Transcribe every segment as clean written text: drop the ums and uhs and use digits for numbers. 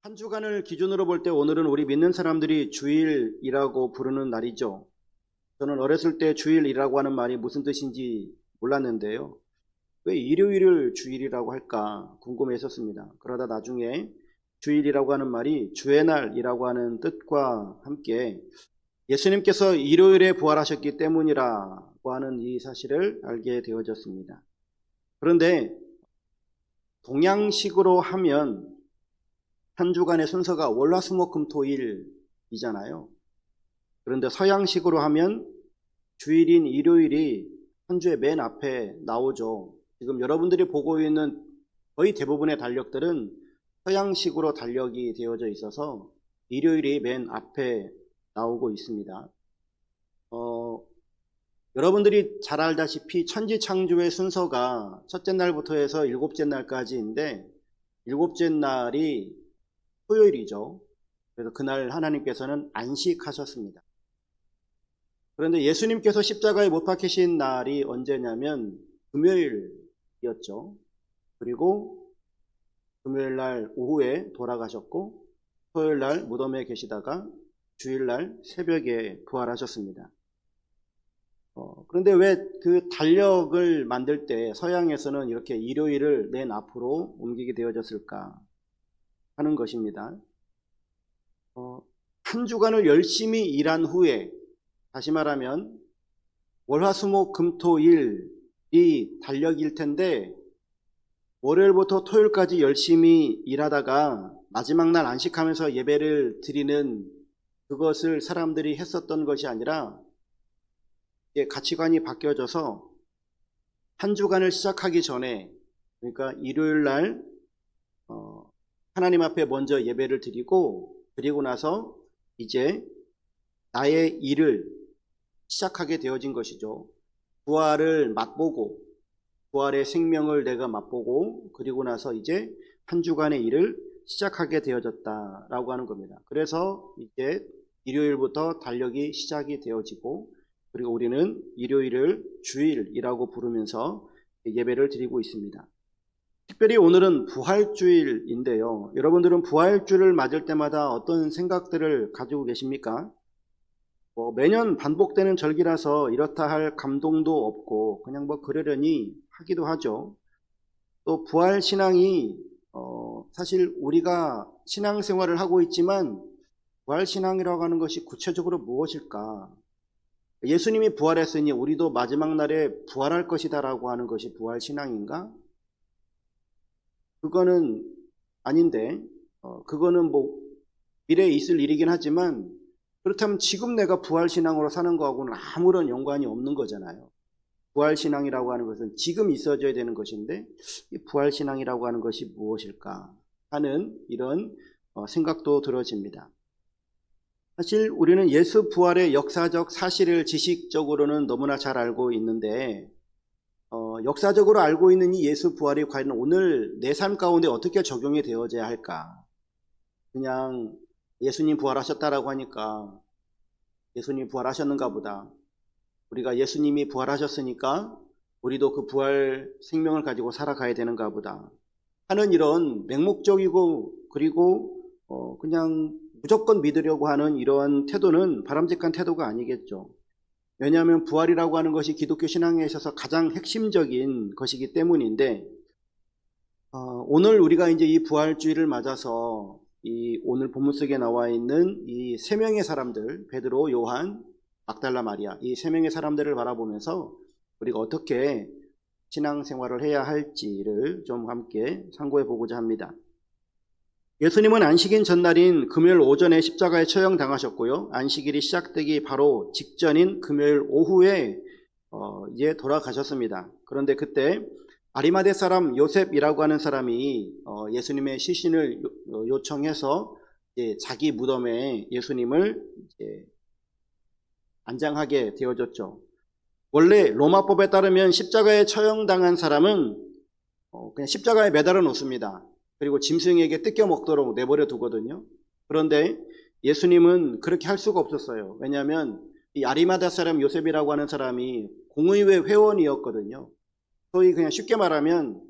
한 주간을 기준으로 볼 때 오늘은 우리 믿는 사람들이 주일이라고 부르는 날이죠. 저는 어렸을 때 주일이라고 하는 말이 무슨 뜻인지 몰랐는데요. 왜 일요일을 주일이라고 할까 궁금했었습니다. 그러다 나중에 주일이라고 하는 말이 주의 날이라고 하는 뜻과 함께 예수님께서 일요일에 부활하셨기 때문이라고 하는 이 사실을 알게 되어졌습니다. 그런데 동양식으로 하면 한 주간의 순서가 월화수목금토일이잖아요. 그런데 서양식으로 하면 주일인 일요일이 한 주의 맨 앞에 나오죠. 지금 여러분들이 보고 있는 거의 대부분의 달력들은 서양식으로 달력이 되어져 있어서 일요일이 맨 앞에 나오고 있습니다. 여러분들이 잘 알다시피 천지창조의 순서가 첫째 날부터 해서 일곱째 날까지인데 일곱째 날이 토요일이죠. 그래서 그날 하나님께서는 안식하셨습니다. 그런데 예수님께서 십자가에 못 박히신 날이 언제냐면 금요일이었죠. 그리고 금요일 날 오후에 돌아가셨고 토요일 날 무덤에 계시다가 주일 날 새벽에 부활하셨습니다. 그런데 왜 그 달력을 만들 때 서양에서는 이렇게 일요일을 맨 앞으로 옮기게 되어졌을까 하는 것입니다. 한 주간을 열심히 일한 후에, 다시 말하면 월화수목금토일이 달력일 텐데 월요일부터 토요일까지 열심히 일하다가 마지막 날 안식하면서 예배를 드리는 그것을 사람들이 했었던 것이 아니라 가치관이 바뀌어져서 한 주간을 시작하기 전에, 그러니까 일요일 날 하나님 앞에 먼저 예배를 드리고 그리고 나서 이제 나의 일을 시작하게 되어진 것이죠. 부활을 맛보고 부활의 생명을 내가 맛보고 그리고 나서 이제 한 주간의 일을 시작하게 되어졌다라고 하는 겁니다. 그래서 이제 일요일부터 달력이 시작이 되어지고 그리고 우리는 일요일을 주일이라고 부르면서 예배를 드리고 있습니다. 특별히 오늘은 부활주일인데요. 여러분들은 부활주를 맞을 때마다 어떤 생각들을 가지고 계십니까? 매년 반복되는 절기라서 이렇다 할 감동도 없고 그냥 그러려니 하기도 하죠. 또 부활신앙이 사실 우리가 신앙생활을 하고 있지만 부활신앙이라고 하는 것이 구체적으로 무엇일까? 예수님이 부활했으니 우리도 마지막 날에 부활할 것이다 라고 하는 것이 부활신앙인가? 그거는 아닌데 그거는 미래에 있을 일이긴 하지만 그렇다면 지금 내가 부활신앙으로 사는 거하고는 아무런 연관이 없는 거잖아요. 부활신앙이라고 하는 것은 지금 있어져야 되는 것인데 이 부활신앙이라고 하는 것이 무엇일까 하는 이런 생각도 들어집니다. 사실 우리는 예수 부활의 역사적 사실을 지식적으로는 너무나 잘 알고 있는데 역사적으로 알고 있는 이 예수 부활이 과연 오늘 내 삶 가운데 어떻게 적용이 되어져야 할까? 그냥 예수님 부활하셨다라고 하니까 예수님 부활하셨는가 보다. 우리가 예수님이 부활하셨으니까 우리도 그 부활 생명을 가지고 살아가야 되는가 보다 하는 이런 맹목적이고 그리고 그냥 무조건 믿으려고 하는 이러한 태도는 바람직한 태도가 아니겠죠. 왜냐하면 부활이라고 하는 것이 기독교 신앙에 있어서 가장 핵심적인 것이기 때문인데 오늘 우리가 이제 이 부활주의를 맞아서 이 오늘 본문 속에 나와 있는 이 세 명의 사람들, 베드로, 요한, 막달라 마리아, 이 세 명의 사람들을 바라보면서 우리가 어떻게 신앙생활을 해야 할지를 좀 함께 상고해 보고자 합니다. 예수님은 안식일 전날인 금요일 오전에 십자가에 처형당하셨고요. 안식일이 시작되기 바로 직전인 금요일 오후에 이제 돌아가셨습니다. 그런데 그때 아리마대 사람 요셉이라고 하는 사람이 예수님의 시신을 요청해서 이제 자기 무덤에 예수님을 이제 안장하게 되어졌죠. 원래 로마법에 따르면 십자가에 처형당한 사람은 그냥 십자가에 매달아 놓습니다. 그리고 짐승에게 뜯겨 먹도록 내버려 두거든요. 그런데 예수님은 그렇게 할 수가 없었어요. 왜냐하면 이 아리마다 사람 요셉이라고 하는 사람이 공의회 회원이었거든요. 소위 그냥 쉽게 말하면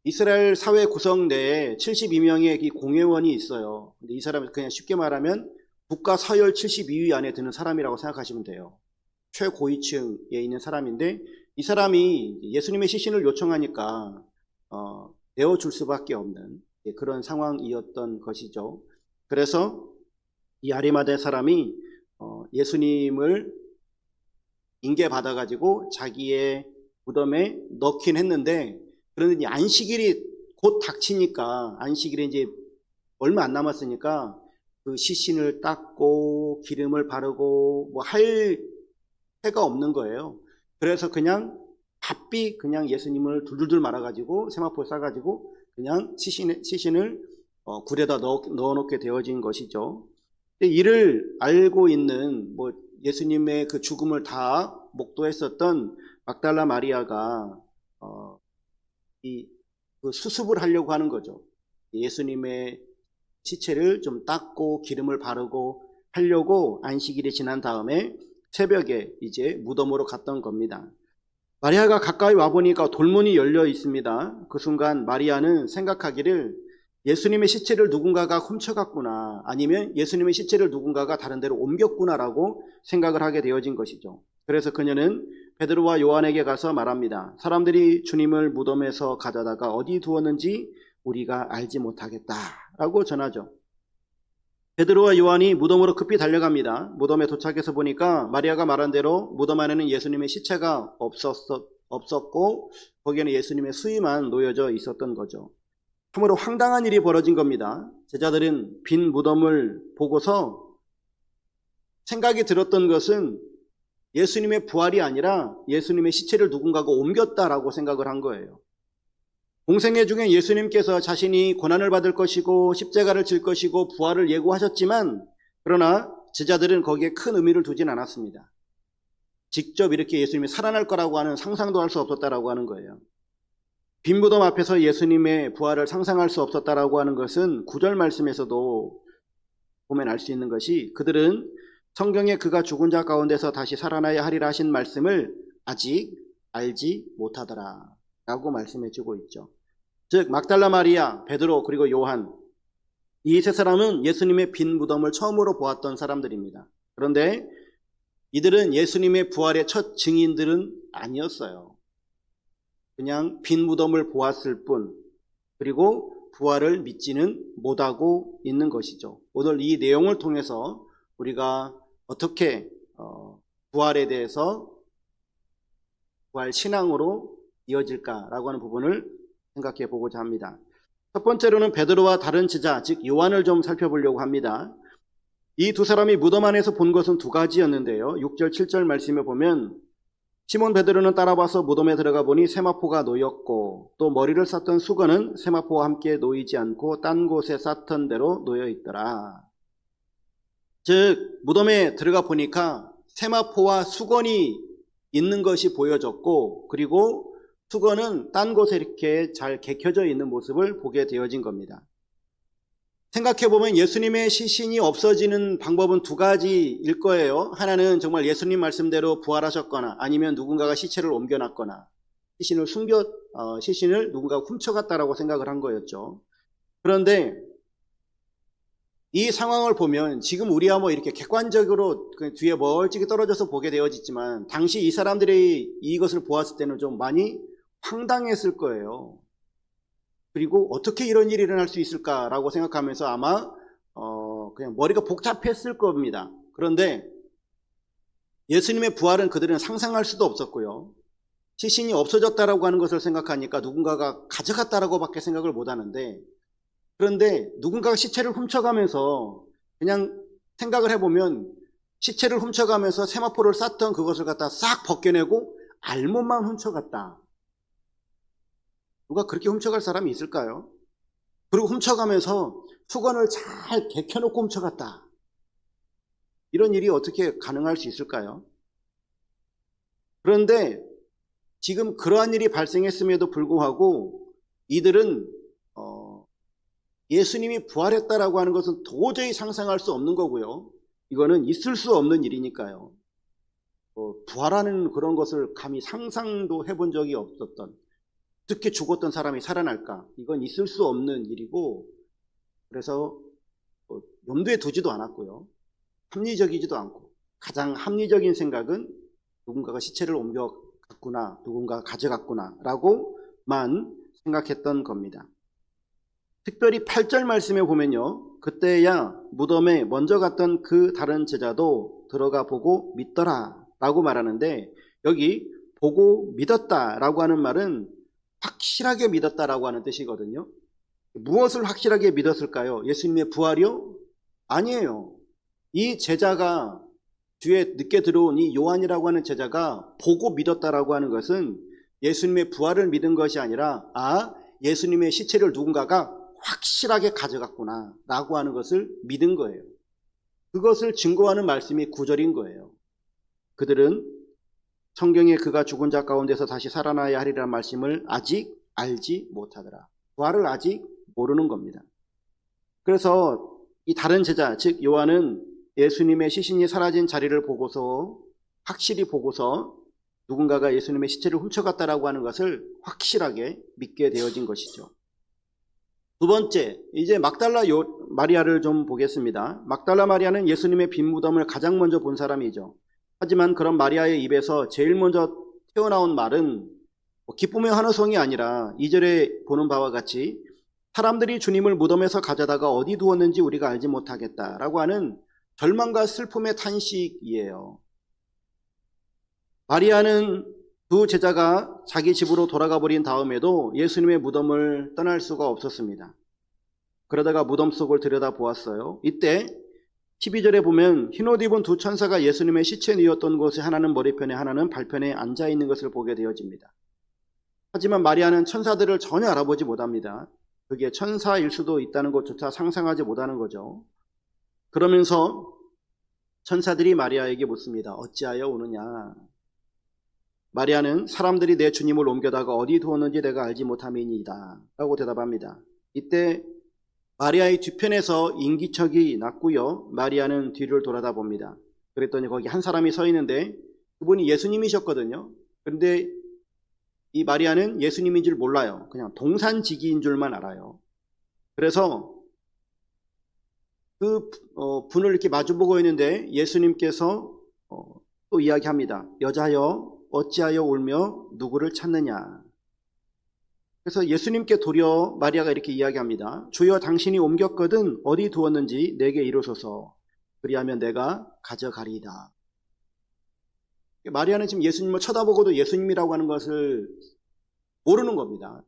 이스라엘 사회 구성 내에 72명의 이 공회원이 있어요. 근데 이 사람은 그냥 쉽게 말하면 국가 서열 72위 안에 드는 사람이라고 생각하시면 돼요. 최고위층에 있는 사람인데 이 사람이 예수님의 시신을 요청하니까 내어줄 수밖에 없는 그런 상황이었던 것이죠. 그래서 이 아리마대 사람이 예수님을 인계받아가지고 자기의 무덤에 넣긴 했는데, 그런데 안식일이 곧 닥치니까, 안식일이 이제 얼마 안 남았으니까 그 시신을 닦고 기름을 바르고 뭐 할 새가 없는 거예요. 그래서 그냥 바삐 그냥 예수님을 둘둘둘 말아가지고 세마포에 싸가지고 그냥 시신을 굴에다 넣어놓게 되어진 것이죠. 이를 알고 있는 뭐 예수님의 그 죽음을 다 목도했었던 막달라 마리아가 그 수습을 하려고 하는 거죠. 예수님의 시체를 좀 닦고 기름을 바르고 하려고 안식일이 지난 다음에 새벽에 이제 무덤으로 갔던 겁니다. 마리아가 가까이 와보니까 돌문이 열려 있습니다. 그 순간 마리아는 생각하기를 예수님의 시체를 누군가가 훔쳐갔구나, 아니면 예수님의 시체를 누군가가 다른 데로 옮겼구나라고 생각을 하게 되어진 것이죠. 그래서 그녀는 베드로와 요한에게 가서 말합니다. 사람들이 주님을 무덤에서 가져다가 어디 두었는지 우리가 알지 못하겠다라고 전하죠. 베드로와 요한이 무덤으로 급히 달려갑니다. 무덤에 도착해서 보니까 마리아가 말한 대로 무덤 안에는 예수님의 시체가 없었고 거기에는 예수님의 수의만 놓여져 있었던 거죠. 참으로 황당한 일이 벌어진 겁니다. 제자들은 빈 무덤을 보고서 생각이 들었던 것은 예수님의 부활이 아니라 예수님의 시체를 누군가가 옮겼다라고 생각을 한 거예요. 공생애 중에 예수님께서 자신이 고난을 받을 것이고 십자가를 질 것이고 부활을 예고하셨지만, 그러나 제자들은 거기에 큰 의미를 두진 않았습니다. 직접 이렇게 예수님이 살아날 거라고 하는 상상도 할 수 없었다라고 하는 거예요. 빈 무덤 앞에서 예수님의 부활을 상상할 수 없었다라고 하는 것은 9절 말씀에서도 보면 알 수 있는 것이, 그들은 성경에 그가 죽은 자 가운데서 다시 살아나야 하리라 하신 말씀을 아직 알지 못하더라 라고 말씀해 주고 있죠. 즉 막달라 마리아, 베드로 그리고 요한, 이 세 사람은 예수님의 빈 무덤을 처음으로 보았던 사람들입니다. 그런데 이들은 예수님의 부활의 첫 증인들은 아니었어요. 그냥 빈 무덤을 보았을 뿐, 그리고 부활을 믿지는 못하고 있는 것이죠. 오늘 이 내용을 통해서 우리가 어떻게 부활에 대해서 부활 신앙으로 이어질까라고 하는 부분을 생각해 보고자 합니다. 첫 번째로는 베드로와 다른 제자, 즉 요한을 좀 살펴보려고 합니다. 이 두 사람이 무덤 안에서 본 것은 두 가지였는데요. 6절 7절 말씀에 보면 시몬 베드로는 따라와서 무덤에 들어가 보니 세마포가 놓였고 또 머리를 쌌던 수건은 세마포와 함께 놓이지 않고 딴 곳에 쌌던 대로 놓여 있더라. 즉 무덤에 들어가 보니까 세마포와 수건이 있는 것이 보여졌고, 그리고 수건은 딴 곳에 이렇게 잘 개켜져 있는 모습을 보게 되어진 겁니다. 생각해보면 예수님의 시신이 없어지는 방법은 두 가지일 거예요. 하나는 정말 예수님 말씀대로 부활하셨거나, 아니면 누군가가 시체를 옮겨놨거나, 시신을 누군가가 훔쳐갔다라고 생각을 한 거였죠. 그런데 이 상황을 보면 지금 우리야 뭐 이렇게 객관적으로 그 뒤에 멀찍이 떨어져서 보게 되어졌지만, 당시 이 사람들이 이것을 보았을 때는 좀 많이 황당했을 거예요. 그리고 어떻게 이런 일이 일어날 수 있을까라고 생각하면서 아마 그냥 머리가 복잡했을 겁니다. 그런데 예수님의 부활은 그들은 상상할 수도 없었고요. 시신이 없어졌다라고 하는 것을 생각하니까 누군가가 가져갔다라고 밖에 생각을 못 하는데, 그런데 누군가가 시체를 훔쳐가면서 그냥 생각을 해보면 시체를 훔쳐가면서 세마포를 쌌던 그것을 갖다 싹 벗겨내고 알못만 훔쳐갔다. 누가 그렇게 훔쳐갈 사람이 있을까요? 그리고 훔쳐가면서 수건을 잘 개켜놓고 훔쳐갔다. 이런 일이 어떻게 가능할 수 있을까요? 그런데 지금 그러한 일이 발생했음에도 불구하고 이들은 예수님이 부활했다라고 하는 것은 도저히 상상할 수 없는 거고요. 이거는 있을 수 없는 일이니까요. 부활하는 그런 것을 감히 상상도 해본 적이 없었던, 어떻게 죽었던 사람이 살아날까? 이건 있을 수 없는 일이고, 그래서 염두에 두지도 않았고요. 합리적이지도 않고, 가장 합리적인 생각은 누군가가 시체를 옮겨갔구나, 누군가가 가져갔구나 라고만 생각했던 겁니다. 특별히 8절 말씀에 보면요, 그때야 무덤에 먼저 갔던 그 다른 제자도 들어가 보고 믿더라 라고 말하는데, 여기 보고 믿었다 라고 하는 말은 확실하게 믿었다 라고 하는 뜻이거든요. 무엇을 확실하게 믿었을까요? 예수님의 부활이요? 아니에요. 이 제자가, 뒤에 늦게 들어온 이 요한이라고 하는 제자가 보고 믿었다라고 하는 것은 예수님의 부활을 믿은 것이 아니라, 예수님의 시체를 누군가가 확실하게 가져갔구나 라고 하는 것을 믿은 거예요. 그것을 증거하는 말씀이 9절인 거예요. 그들은 성경에 그가 죽은 자 가운데서 다시 살아나야 하리라는 말씀을 아직 알지 못하더라. 부활을 아직 모르는 겁니다. 그래서 이 다른 제자, 즉 요한은 예수님의 시신이 사라진 자리를 보고서, 확실히 보고서 누군가가 예수님의 시체를 훔쳐갔다라고 하는 것을 확실하게 믿게 되어진 것이죠. 두 번째, 이제 막달라 마리아를 좀 보겠습니다. 막달라 마리아는 예수님의 빈 무덤을 가장 먼저 본 사람이죠. 하지만 그런 마리아의 입에서 제일 먼저 튀어나온 말은 기쁨의 환호성이 아니라 2절에 보는 바와 같이 사람들이 주님을 무덤에서 가져다가 어디 두었는지 우리가 알지 못하겠다라고 하는 절망과 슬픔의 탄식이에요. 마리아는 두 제자가 자기 집으로 돌아가 버린 다음에도 예수님의 무덤을 떠날 수가 없었습니다. 그러다가 무덤 속을 들여다보았어요. 이때 12절에 보면 흰옷 입은 두 천사가 예수님의 시체 누웠던 곳에 하나는 머리편에 하나는 발편에 앉아있는 것을 보게 되어집니다. 하지만 마리아는 천사들을 전혀 알아보지 못합니다. 그게 천사일 수도 있다는 것조차 상상하지 못하는 거죠. 그러면서 천사들이 마리아에게 묻습니다. 어찌하여 오느냐? 마리아는 사람들이 내 주님을 옮겨다가 어디 두었는지 내가 알지 못함이니이다 라고 대답합니다. 이때 마리아의 뒤편에서 인기척이 났고요. 마리아는 뒤를 돌아다 봅니다. 그랬더니 거기 한 사람이 서 있는데 그분이 예수님이셨거든요. 그런데 이 마리아는 예수님인 줄 몰라요. 그냥 동산지기인 줄만 알아요. 그래서 그 분을 이렇게 마주보고 있는데 예수님께서 또 이야기합니다. 여자여 어찌하여 울며 누구를 찾느냐. 그래서 예수님께 도리어 마리아가 이렇게 이야기합니다. 주여 당신이 옮겼거든 어디 두었는지 내게 이루소서. 그리하면 내가 가져가리이다. 마리아는 지금 예수님을 쳐다보고도 예수님이라고 하는 것을 모르는 겁니다.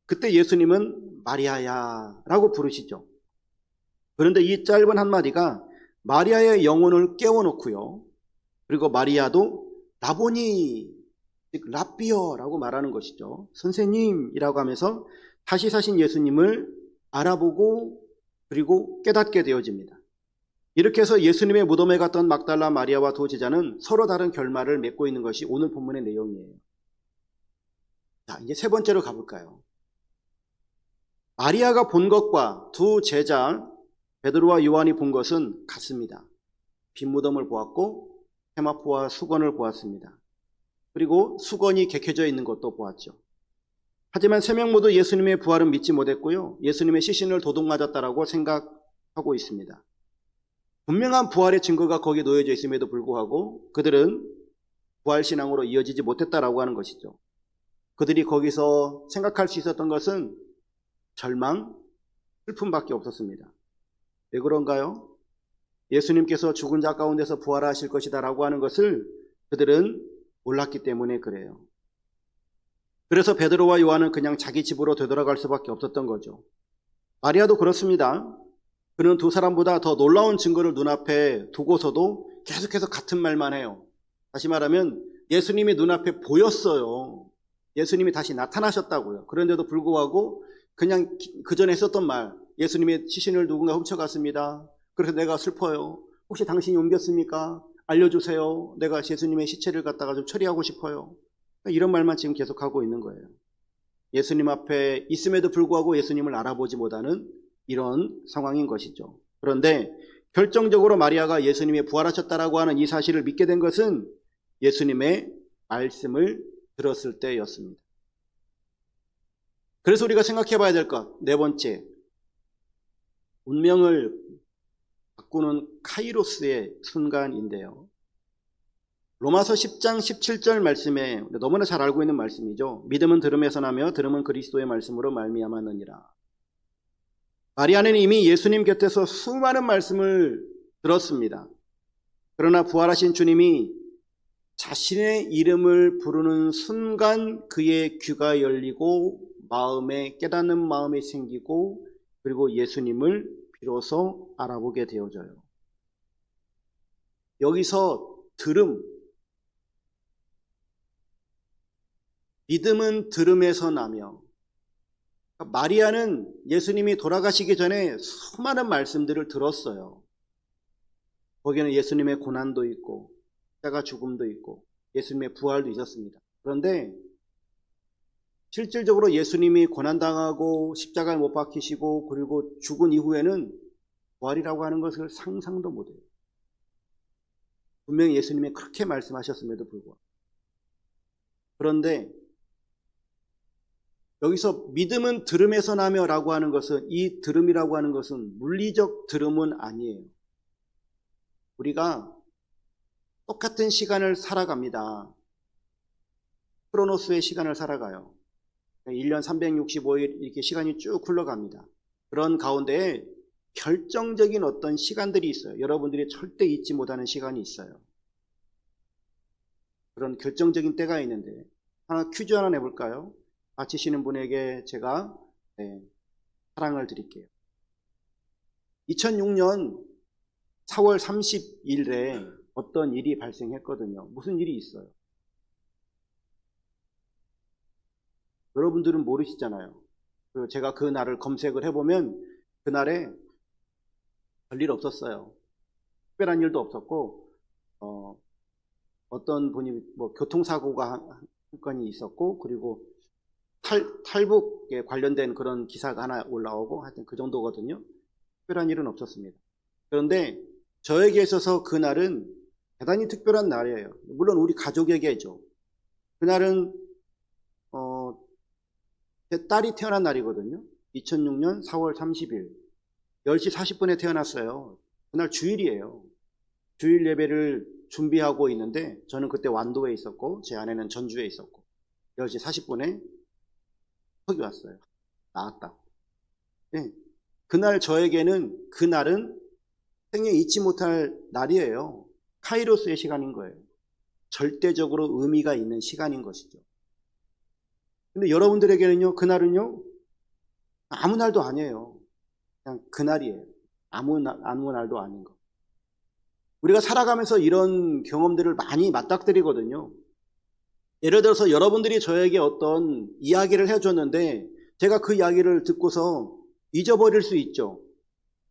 그때 예수님은 마리아야 라고 부르시죠. 그런데 이 짧은 한마디가 마리아의 영혼을 깨워놓고요. 그리고 마리아도 라보니, 즉 랍비어라고 말하는 것이죠. 선생님이라고 하면서 다시 사신 예수님을 알아보고 그리고 깨닫게 되어집니다. 이렇게 해서 예수님의 무덤에 갔던 막달라 마리아와 두 제자는 서로 다른 결말을 맺고 있는 것이 오늘 본문의 내용이에요. 자, 이제 세 번째로 가볼까요? 마리아가 본 것과 두 제자 베드로와 요한이 본 것은 같습니다. 빈 무덤을 보았고 세마포와 수건을 보았습니다. 그리고 수건이 개켜져 있는 것도 보았죠. 하지만 세 명 모두 예수님의 부활은 믿지 못했고요. 예수님의 시신을 도둑맞았다라고 생각하고 있습니다. 분명한 부활의 증거가 거기에 놓여져 있음에도 불구하고 그들은 부활신앙으로 이어지지 못했다라고 하는 것이죠. 그들이 거기서 생각할 수 있었던 것은 절망, 슬픔밖에 없었습니다. 왜 그런가요? 예수님께서 죽은 자 가운데서 부활하실 것이다 라고 하는 것을 그들은 몰랐기 때문에 그래요. 그래서 베드로와 요한은 그냥 자기 집으로 되돌아갈 수밖에 없었던 거죠. 마리아도 그렇습니다. 그는 두 사람보다 더 놀라운 증거를 눈앞에 두고서도 계속해서 같은 말만 해요. 다시 말하면 예수님이 눈앞에 보였어요. 예수님이 다시 나타나셨다고요. 그런데도 불구하고 그냥 그 전에 했었던 말, 예수님의 시신을 누군가 훔쳐갔습니다. 그래서 내가 슬퍼요. 혹시 당신이 옮겼습니까? 알려주세요. 내가 예수님의 시체를 갖다가 좀 처리하고 싶어요. 이런 말만 지금 계속하고 있는 거예요. 예수님 앞에 있음에도 불구하고 예수님을 알아보지 못하는 이런 상황인 것이죠. 그런데 결정적으로 마리아가 예수님이 부활하셨다라고 하는 이 사실을 믿게 된 것은 예수님의 말씀을 들었을 때였습니다. 그래서 우리가 생각해 봐야 될 것, 네 번째, 운명을 바꾸는 카이로스의 순간인데요. 로마서 10장 17절 말씀에 너무나 잘 알고 있는 말씀이죠. 믿음은 들음에서 나며 들음은 그리스도의 말씀으로 말미암았느니라. 마리아는 이미 예수님 곁에서 수많은 말씀을 들었습니다. 그러나 부활하신 주님이 자신의 이름을 부르는 순간 그의 귀가 열리고 마음에 깨닫는 마음이 생기고 그리고 예수님을 비로소 알아보게 되어져요. 여기서 들음, 믿음은 들음에서 나며, 마리아는 예수님이 돌아가시기 전에 수많은 말씀들을 들었어요. 거기에는 예수님의 고난도 있고 십자가 죽음도 있고 예수님의 부활도 있었습니다. 그런데 실질적으로 예수님이 고난당하고 십자가에 못 박히시고 그리고 죽은 이후에는 부활이라고 하는 것을 상상도 못해요. 분명히 예수님이 그렇게 말씀하셨음에도 불구하고. 그런데 여기서 믿음은 들음에서 나며 라고 하는 것은, 이 들음이라고 하는 것은 물리적 들음은 아니에요. 우리가 똑같은 시간을 살아갑니다. 크로노스의 시간을 살아가요. 1년 365일 이렇게 시간이 쭉 흘러갑니다. 그런 가운데에 결정적인 어떤 시간들이 있어요. 여러분들이 절대 잊지 못하는 시간이 있어요. 그런 결정적인 때가 있는데, 퀴즈 하나 내볼까요? 맞히시는 분에게 제가 사랑을 드릴게요. 2006년 4월 30일에 어떤 일이 발생했거든요. 무슨 일이 있어요? 여러분들은 모르시잖아요. 제가 그 날을 검색을 해보면 그날에 별일 없었어요. 특별한 일도 없었고 어떤 분이 뭐 교통사고가 한 건이 있었고 그리고 탈북에 관련된 그런 기사가 하나 올라오고 하여튼 그 정도거든요. 특별한 일은 없었습니다. 그런데 저에게 있어서 그날은 대단히 특별한 날이에요. 물론 우리 가족에게죠. 그날은 제 딸이 태어난 날이거든요. 2006년 4월 30일 10시 40분에 태어났어요. 그날 주일이에요. 주일 예배를 준비하고 있는데 저는 그때 완도에 있었고 제 아내는 전주에 있었고 10시 40분에 톡이 왔어요. 나왔다. 네. 그날 저에게는 그날은 생애 잊지 못할 날이에요. 카이로스의 시간인 거예요. 절대적으로 의미가 있는 시간인 것이죠. 근데 여러분들에게는요, 그날은요, 아무 날도 아니에요. 그냥 그날이에요. 아무 날도 아닌 거. 우리가 살아가면서 이런 경험들을 많이 맞닥뜨리거든요. 예를 들어서 여러분들이 저에게 어떤 이야기를 해줬는데 제가 그 이야기를 듣고서 잊어버릴 수 있죠.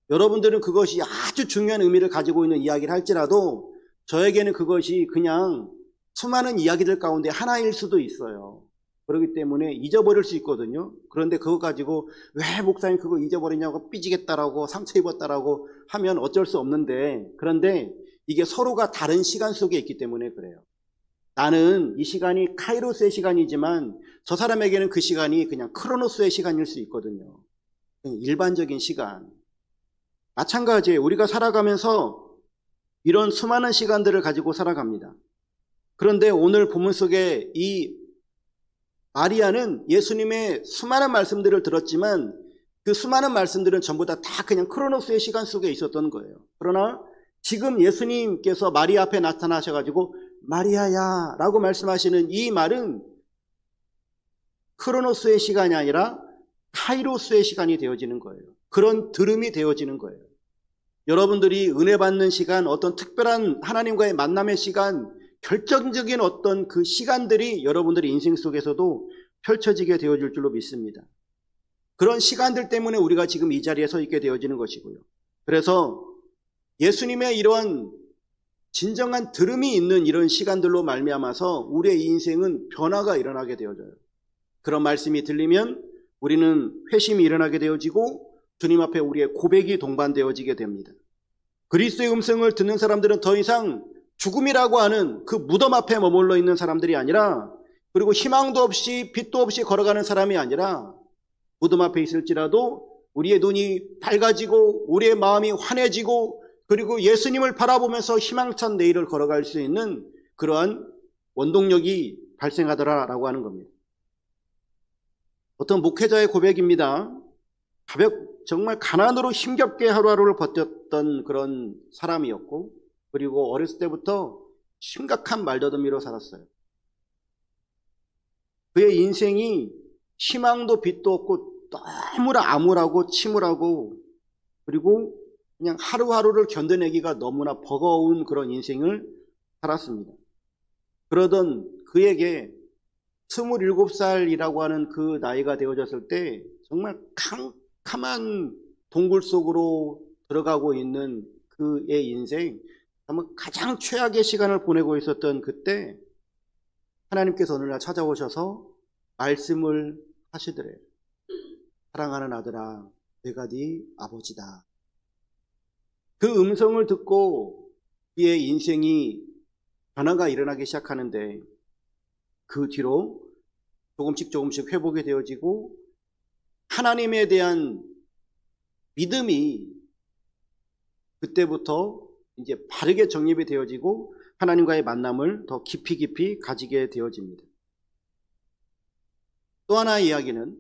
여러분들은 그것이 아주 중요한 의미를 가지고 있는 이야기를 할지라도 저에게는 그것이 그냥 수많은 이야기들 가운데 하나일 수도 있어요. 그렇기 때문에 잊어버릴 수 있거든요. 그런데 그거 가지고 왜 목사님 그거 잊어버리냐고 삐지겠다라고 상처 입었다라고 하면 어쩔 수 없는데, 그런데 이게 서로가 다른 시간 속에 있기 때문에 그래요. 나는 이 시간이 카이로스의 시간이지만 저 사람에게는 그 시간이 그냥 크로노스의 시간일 수 있거든요. 일반적인 시간. 마찬가지예요. 우리가 살아가면서 이런 수많은 시간들을 가지고 살아갑니다. 그런데 오늘 본문 속에 이 마리아는 예수님의 수많은 말씀들을 들었지만 그 수많은 말씀들은 전부 다 그냥 크로노스의 시간 속에 있었던 거예요. 그러나 지금 예수님께서 마리아 앞에 나타나셔가지고 마리아야 라고 말씀하시는 이 말은 크로노스의 시간이 아니라 카이로스의 시간이 되어지는 거예요. 그런 들음이 되어지는 거예요. 여러분들이 은혜 받는 시간, 어떤 특별한 하나님과의 만남의 시간, 결정적인 어떤 그 시간들이 여러분들의 인생 속에서도 펼쳐지게 되어질 줄로 믿습니다. 그런 시간들 때문에 우리가 지금 이 자리에 서 있게 되어지는 것이고요. 그래서 예수님의 이러한 진정한 들음이 있는 이런 시간들로 말미암아서 우리의 인생은 변화가 일어나게 되어져요. 그런 말씀이 들리면 우리는 회심이 일어나게 되어지고 주님 앞에 우리의 고백이 동반되어지게 됩니다. 그리스도의 음성을 듣는 사람들은 더 이상 죽음이라고 하는 그 무덤 앞에 머물러 있는 사람들이 아니라, 그리고 희망도 없이 빛도 없이 걸어가는 사람이 아니라 무덤 앞에 있을지라도 우리의 눈이 밝아지고 우리의 마음이 환해지고 그리고 예수님을 바라보면서 희망찬 내일을 걸어갈 수 있는 그러한 원동력이 발생하더라라고 하는 겁니다. 어떤 목회자의 고백입니다. 정말 가난으로 힘겹게 하루하루를 버텼던 그런 사람이었고 그리고 어렸을 때부터 심각한 말더듬이로 살았어요. 그의 인생이 희망도 빛도 없고 너무나 암울하고 침울하고 그리고 그냥 하루하루를 견뎌내기가 너무나 버거운 그런 인생을 살았습니다. 그러던 그에게 27살이라고 하는 그 나이가 되어졌을 때 정말 캄캄한 동굴 속으로 들어가고 있는 그의 인생, 아마 가장 최악의 시간을 보내고 있었던 그때 하나님께서 어느 날 찾아오셔서 말씀을 하시더래요. 사랑하는 아들아, 내가 네 아버지다. 그 음성을 듣고 그의 인생이 변화가 일어나기 시작하는데 그 뒤로 조금씩 회복이 되어지고 하나님에 대한 믿음이 그때부터 이제 바르게 정립이 되어지고 하나님과의 만남을 더 깊이 가지게 되어집니다. 또 하나의 이야기는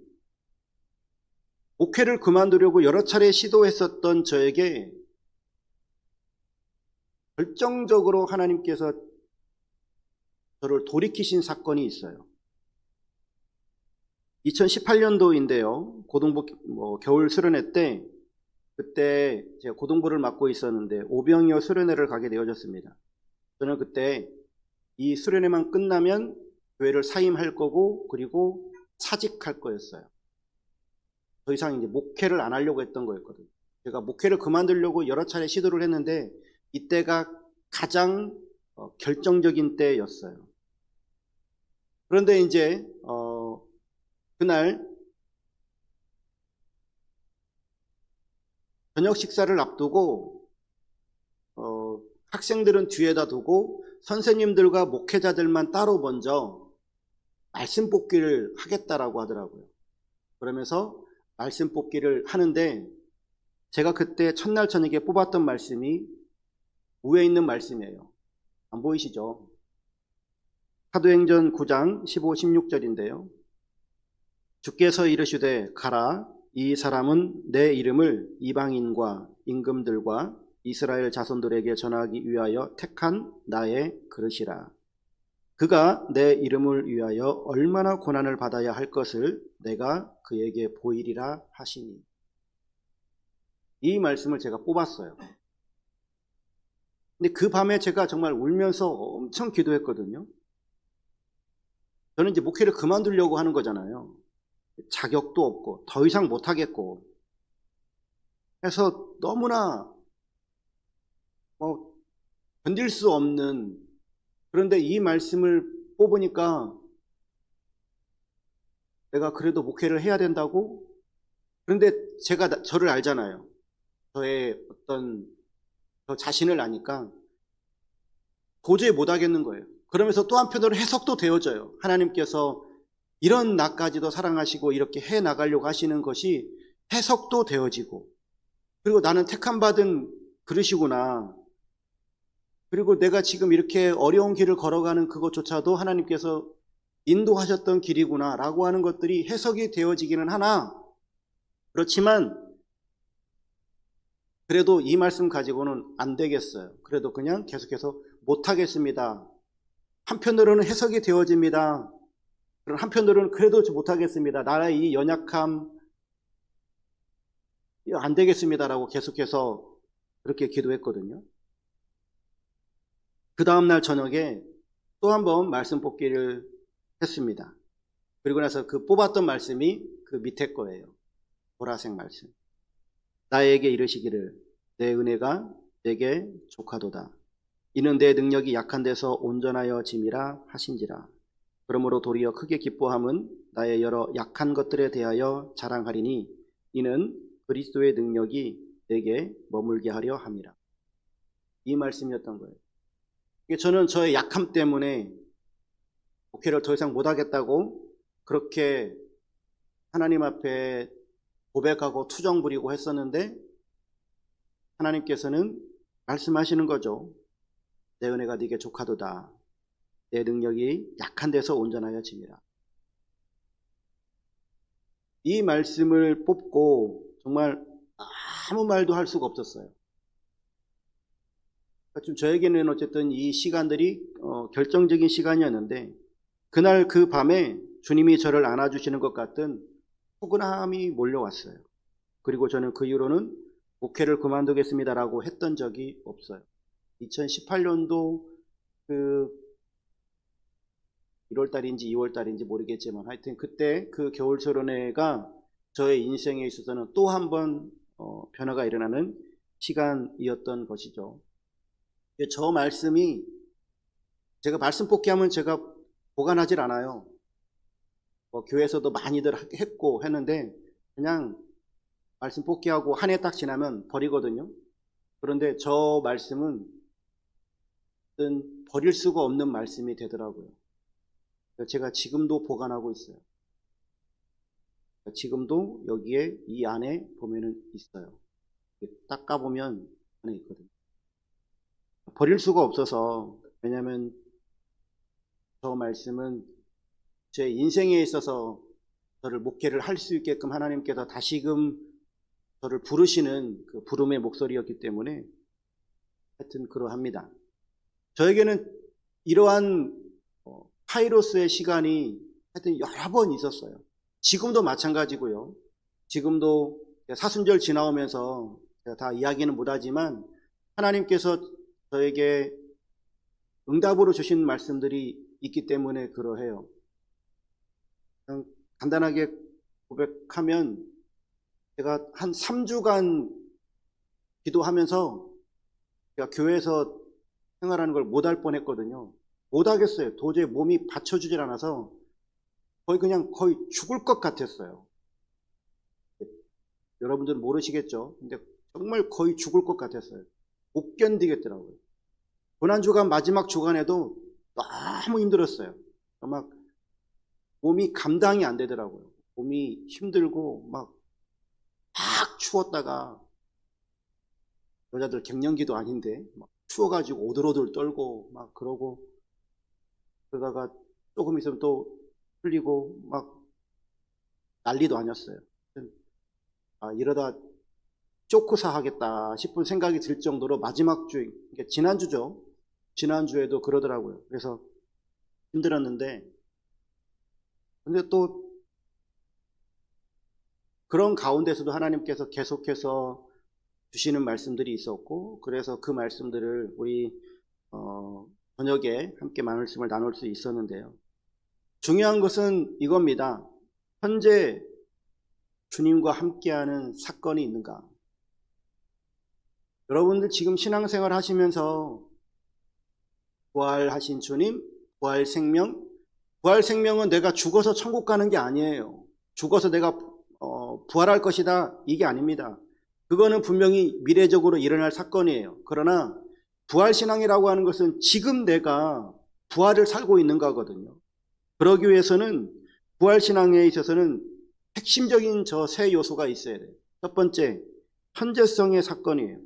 목회를 그만두려고 여러 차례 시도했었던 저에게 결정적으로 하나님께서 저를 돌이키신 사건이 있어요. 2018년도인데요. 고등부 겨울 수련회 때 그때 제가 고등부를 맡고 있었는데 오병이어 수련회를 가게 되어졌습니다. 저는 그때 이 수련회만 끝나면 교회를 사임할 거고 그리고 사직할 거였어요. 더 이상 이제 목회를 안 하려고 했던 거였거든요. 제가 목회를 그만두려고 여러 차례 시도를 했는데 이때가 가장 결정적인 때였어요. 그런데 이제 그날 저녁 식사를 앞두고 학생들은 뒤에다 두고 선생님들과 목회자들만 따로 먼저 말씀 뽑기를 하겠다라고 하더라고요. 그러면서 말씀 뽑기를 하는데 제가 그때 첫날 저녁에 뽑았던 말씀이 위에 있는 말씀이에요. 안 보이시죠? 사도행전 9장 15, 16절인데요. 주께서 이르시되 가라, 이 사람은 내 이름을 이방인과 임금들과 이스라엘 자손들에게 전하기 위하여 택한 나의 그릇이라. 그가 내 이름을 위하여 얼마나 고난을 받아야 할 것을 내가 그에게 보이리라 하시니. 이 말씀을 제가 뽑았어요. 근데 그 밤에 제가 정말 울면서 엄청 기도했거든요. 저는 이제 목회를 그만두려고 하는 거잖아요. 자격도 없고 더 이상 못하겠고 해서 너무나 견딜 수 없는, 그런데 이 말씀을 뽑으니까 내가 그래도 목회를 해야 된다고? 그런데 제가 저를 알잖아요. 저의 저 자신을 아니까 도저히 못하겠는 거예요. 그러면서 또 한편으로 해석도 되어져요. 하나님께서 이런 나까지도 사랑하시고 이렇게 해 나가려고 하시는 것이 해석도 되어지고, 그리고 나는 택함받은 그릇이구나. 그리고 내가 지금 이렇게 어려운 길을 걸어가는 그것조차도 하나님께서 인도하셨던 길이구나 라고 하는 것들이 해석이 되어지기는 하나, 그렇지만 그래도 이 말씀 가지고는 안 되겠어요. 그래도 그냥 계속해서 못하겠습니다. 한편으로는 해석이 되어집니다. 한편으로는 그래도 못하겠습니다. 나의 이 연약함 안 되겠습니다라고 계속해서 그렇게 기도했거든요. 그 다음날 저녁에 또 한 번 말씀 뽑기를 했습니다. 그리고 나서 그 뽑았던 말씀이 그 밑에 거예요. 보라색 말씀. 나에게 이르시기를 내 은혜가 내게 족하도다. 이는 내 능력이 약한 데서 온전하여 짐이라 하신지라. 그러므로 도리어 크게 기뻐함은 나의 여러 약한 것들에 대하여 자랑하리니 이는 그리스도의 능력이 내게 머물게 하려 함이라. 이 말씀이었던 거예요. 저는 저의 약함 때문에 목회를 더 이상 못하겠다고 그렇게 하나님 앞에 고백하고 투정 부리고 했었는데 하나님께서는 말씀하시는 거죠. 내 은혜가 네게 족하도다. 내 능력이 약한 데서 온전하여 짐이라. 이 말씀을 뽑고 정말 아무 말도 할 수가 없었어요. 지금 저에게는 어쨌든 이 시간들이 결정적인 시간이었는데 그날 그 밤에 주님이 저를 안아주시는 것 같은 포근함이 몰려왔어요. 그리고 저는 그 이후로는 목회를 그만두겠습니다라고 했던 적이 없어요. 2018년도 그 1월달인지 2월달인지 모르겠지만 하여튼 그때 그 겨울철원회가 저의 인생에 있어서는 또 한 번 변화가 일어나는 시간이었던 것이죠. 저 말씀이 제가 말씀 뽑기하면 제가 보관하질 않아요. 교회에서도 많이들 했고 했는데 그냥 말씀 뽑기하고 한 해 딱 지나면 버리거든요. 그런데 저 말씀은 버릴 수가 없는 말씀이 되더라고요. 제가 지금도 보관하고 있어요. 지금도 여기에 이 안에 보면은 있어요. 딱 까보면 안에 있거든요. 버릴 수가 없어서, 왜냐하면 저 말씀은 제 인생에 있어서 저를 목회를 할 수 있게끔 하나님께서 다시금 저를 부르시는 그 부름의 목소리였기 때문에 하여튼 그러합니다. 저에게는 이러한 카이로스의 시간이 하여튼 여러 번 있었어요. 지금도 마찬가지고요. 지금도 사순절 지나오면서 제가 다 이야기는 못하지만 하나님께서 저에게 응답으로 주신 말씀들이 있기 때문에 그러해요. 그냥 간단하게 고백하면 제가 한 3주간 기도하면서 제가 교회에서 생활하는 걸 못할 뻔했거든요. 못하겠어요. 도저히 몸이 받쳐주질 않아서 거의 죽을 것 같았어요. 여러분들은 모르시겠죠. 근데 정말 거의 죽을 것 같았어요. 못 견디겠더라고요. 고난주간 마지막 주간에도 너무 힘들었어요. 막 몸이 감당이 안 되더라고요. 몸이 힘들고 막 추웠다가 여자들 갱년기도 아닌데 막 추워가지고 오들오들 떨고 막 그러고 그러다가 조금 있으면 또 풀리고 막 난리도 아니었어요. 이러다 쪼크사 하겠다 싶은 생각이 들 정도로 마지막 주, 지난주죠. 지난주에도 그러더라고요. 그래서 힘들었는데 근데 또 그런 가운데서도 하나님께서 계속해서 주시는 말씀들이 있었고 그래서 그 말씀들을 우리 저녁에 함께 말씀을 나눌 수 있었는데요. 중요한 것은 이겁니다. 현재 주님과 함께하는 사건이 있는가? 여러분들 지금 신앙생활 하시면서 부활하신 주님, 부활 생명은 내가 죽어서 천국 가는 게 아니에요. 죽어서 내가 부활할 것이다 이게 아닙니다. 그거는 분명히 미래적으로 일어날 사건이에요. 그러나 부활신앙이라고 하는 것은 지금 내가 부활을 살고 있는 거거든요. 그러기 위해서는 부활신앙에 있어서는 핵심적인 저 세 요소가 있어야 돼요. 첫 번째, 현재성의 사건이에요.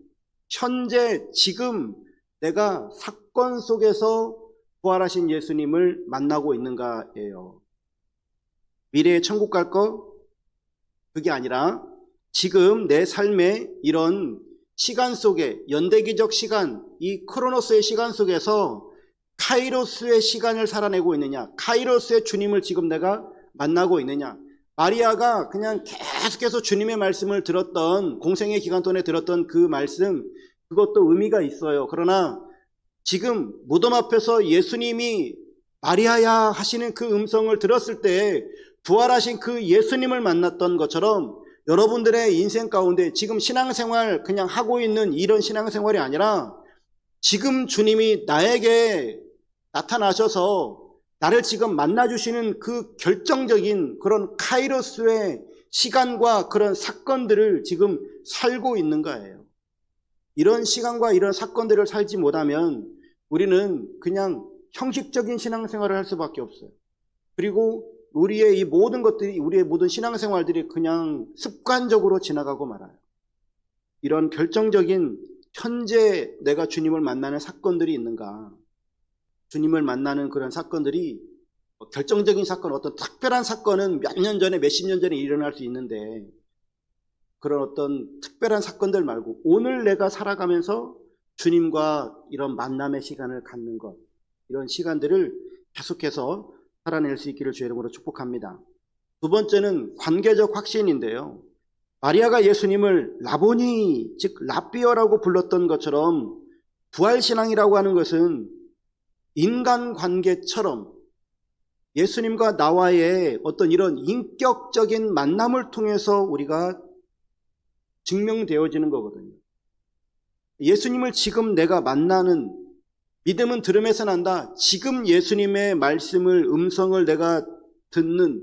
현재 지금 내가 사건 속에서 부활하신 예수님을 만나고 있는가예요. 미래에 천국 갈 거? 그게 아니라 지금 내 삶의 이런 시간 속에 연대기적 시간, 이 크로노스의 시간 속에서 카이로스의 시간을 살아내고 있느냐, 카이로스의 주님을 지금 내가 만나고 있느냐. 마리아가 그냥 계속해서 주님의 말씀을 들었던, 공생의 기간 동안에 들었던 그 말씀, 그것도 의미가 있어요. 그러나 지금 무덤 앞에서 예수님이 마리아야 하시는 그 음성을 들었을 때 부활하신 그 예수님을 만났던 것처럼 여러분들의 인생 가운데 지금 신앙생활 그냥 하고 있는 이런 신앙생활이 아니라 지금 주님이 나에게 나타나셔서 나를 지금 만나주시는 그 결정적인 그런 카이로스의 시간과 그런 사건들을 지금 살고 있는 거예요. 이런 시간과 이런 사건들을 살지 못하면 우리는 그냥 형식적인 신앙생활을 할 수밖에 없어요. 그리고 우리의 이 모든 것들이, 우리의 모든 신앙생활들이 그냥 습관적으로 지나가고 말아요. 이런 결정적인 현재 내가 주님을 만나는 사건들이 있는가? 주님을 만나는 그런 사건들이 결정적인 사건, 어떤 특별한 사건은 몇 년 전에, 몇십 년 전에 일어날 수 있는데 그런 어떤 특별한 사건들 말고 오늘 내가 살아가면서 주님과 이런 만남의 시간을 갖는 것, 이런 시간들을 계속해서 살아낼 수 있기를 주의 이름으로 축복합니다. 두 번째는 관계적 확신인데요. 마리아가 예수님을 라보니, 즉 랍비어라고 불렀던 것처럼 부활신앙이라고 하는 것은 인간관계처럼 예수님과 나와의 어떤 이런 인격적인 만남을 통해서 우리가 증명되어지는 거거든요. 예수님을 지금 내가 만나는, 믿음은 들음에서 난다. 지금 예수님의 말씀을, 음성을 내가 듣는,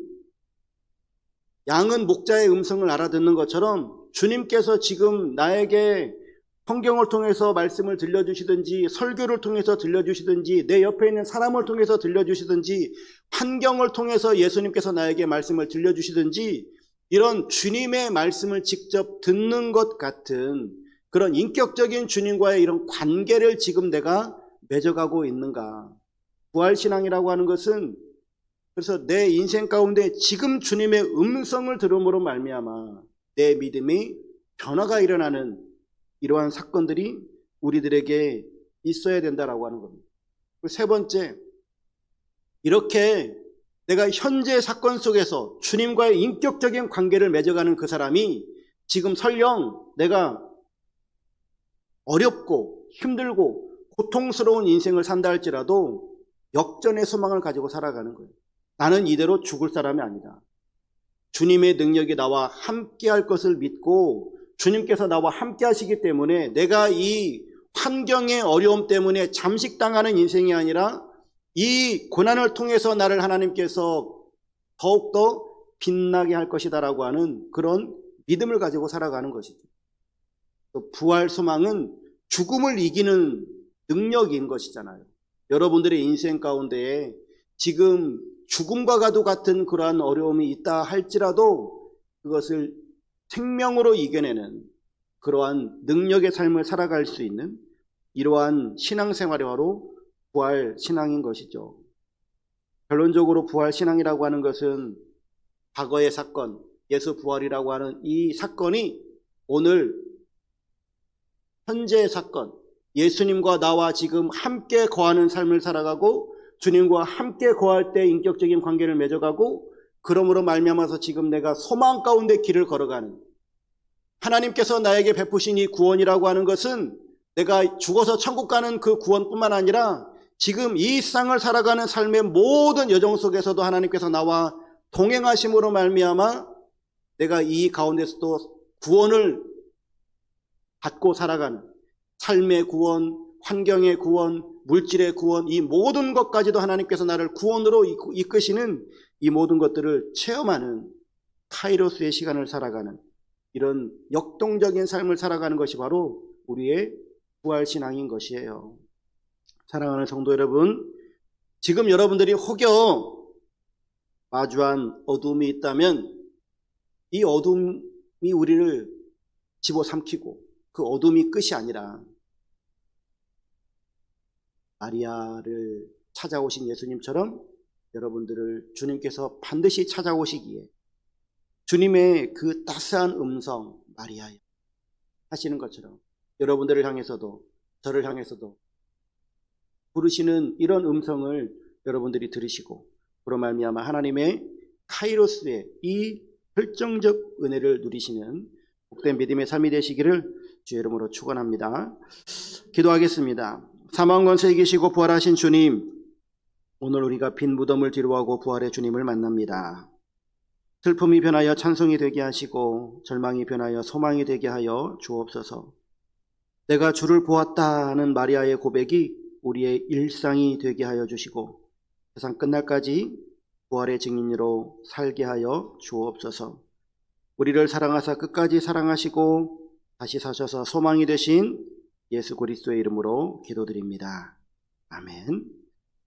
양은 목자의 음성을 알아듣는 것처럼 주님께서 지금 나에게 성경을 통해서 말씀을 들려주시든지, 설교를 통해서 들려주시든지, 내 옆에 있는 사람을 통해서 들려주시든지, 환경을 통해서 예수님께서 나에게 말씀을 들려주시든지, 이런 주님의 말씀을 직접 듣는 것 같은 그런 인격적인 주님과의 이런 관계를 지금 내가 맺어가고 있는가? 부활신앙이라고 하는 것은, 그래서 내 인생 가운데 지금 주님의 음성을 들음으로 말미암아 내 믿음이 변화가 일어나는 이러한 사건들이 우리들에게 있어야 된다라고 하는 겁니다. 세 번째, 이렇게 내가 현재 사건 속에서 주님과의 인격적인 관계를 맺어가는 그 사람이 지금 설령 내가 어렵고 힘들고 고통스러운 인생을 산다 할지라도 역전의 소망을 가지고 살아가는 거예요. 나는 이대로 죽을 사람이 아니다. 주님의 능력이 나와 함께 할 것을 믿고 주님께서 나와 함께 하시기 때문에 내가 이 환경의 어려움 때문에 잠식당하는 인생이 아니라 이 고난을 통해서 나를 하나님께서 더욱더 빛나게 할 것이다라고 하는 그런 믿음을 가지고 살아가는 것이죠. 또 부활 소망은 죽음을 이기는 능력인 것이잖아요. 여러분들의 인생 가운데에 지금 죽음과 가도 같은 그러한 어려움이 있다 할지라도 그것을 생명으로 이겨내는 그러한 능력의 삶을 살아갈 수 있는 이러한 신앙생활이 바로 부활신앙인 것이죠. 결론적으로 부활신앙이라고 하는 것은 과거의 사건, 예수 부활이라고 하는 이 사건이 오늘 현재의 사건, 예수님과 나와 지금 함께 거하는 삶을 살아가고 주님과 함께 거할 때 인격적인 관계를 맺어가고 그러므로 말미암아서 지금 내가 소망 가운데 길을 걸어가는, 하나님께서 나에게 베푸신 이 구원이라고 하는 것은 내가 죽어서 천국 가는 그 구원뿐만 아니라 지금 이 세상을 살아가는 삶의 모든 여정 속에서도 하나님께서 나와 동행하심으로 말미암아 내가 이 가운데서도 구원을 받고 살아가는, 삶의 구원, 환경의 구원, 물질의 구원, 이 모든 것까지도 하나님께서 나를 구원으로 이끄시는 이 모든 것들을 체험하는 카이로스의 시간을 살아가는 이런 역동적인 삶을 살아가는 것이 바로 우리의 부활신앙인 것이에요. 사랑하는 성도 여러분, 지금 여러분들이 혹여 마주한 어둠이 있다면 이 어둠이 우리를 집어삼키고 그 어둠이 끝이 아니라 마리아를 찾아오신 예수님처럼 여러분들을 주님께서 반드시 찾아오시기에 주님의 그 따스한 음성, 마리아여 하시는 것처럼 여러분들을 향해서도 저를 향해서도 부르시는 이런 음성을 여러분들이 들으시고 그로 말미암아 하나님의 카이로스의 이 결정적 은혜를 누리시는 복된 믿음의 삶이 되시기를 주의 이름으로 축원합니다. 기도하겠습니다. 사망 권세에 계시고 부활하신 주님, 오늘 우리가 빈 무덤을 뒤로하고 부활의 주님을 만납니다. 슬픔이 변하여 찬송이 되게 하시고 절망이 변하여 소망이 되게 하여 주옵소서. 내가 주를 보았다 하는 마리아의 고백이 우리의 일상이 되게 하여 주시고 세상 끝날까지 부활의 증인으로 살게 하여 주옵소서. 우리를 사랑하사 끝까지 사랑하시고 다시 사셔서 소망이 되신 예수 그리스도의 이름으로 기도드립니다. 아멘.